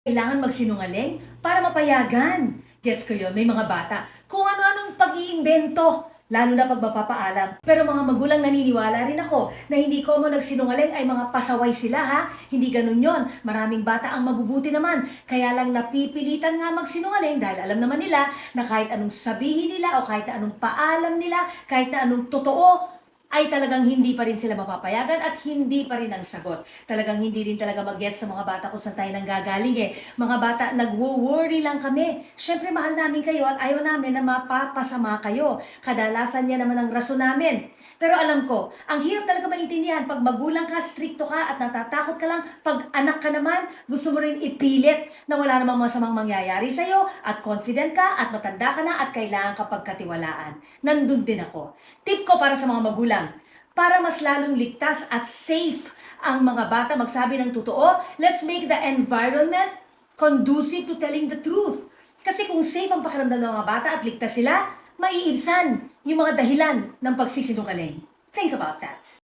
Kailangan magsinungaling para mapayagan. Gets ko yun, may mga bata. Kung ano-anong pag-iimbento, lalo na pag mapapaalam. Pero mga magulang naniniwala rin ako na hindi ko mo nagsinungaling ay mga pasaway sila ha. Hindi ganun yon. Maraming bata ang mabubuti naman. Kaya lang napipilitan nga magsinungaling dahil alam naman nila na kahit anong sabihin nila o kahit na anong paalam nila, kahit na anong totoo, ay talagang hindi pa rin sila mapapayagan at hindi pa rin ang sagot. Talagang hindi rin talaga mag-gets sa mga bata kung saan tayo nanggagaling eh. Mga bata, nagwo-worry lang kami. Siyempre, mahal namin kayo at ayaw namin na mapapasama kayo. Kadalasan yan naman ang rason namin. Pero alam ko, ang hirap talaga maintindihan pag magulang ka, stricto ka at natatakot ka lang. Pag anak ka naman, gusto mo rin ipilit na wala namang masamang mangyayari sa'yo at confident ka at matanda ka na at kailangan ka pagkatiwalaan. Nandun din ako. Tip ko para sa mga magulang, para mas lalong ligtas at safe ang mga bata magsabi ng totoo, let's make the environment conducive to telling the truth. Kasi kung safe ang pakiramdam ng mga bata at ligtas sila, maiibsan yung mga dahilan ng pagsisinungaling. Think about that.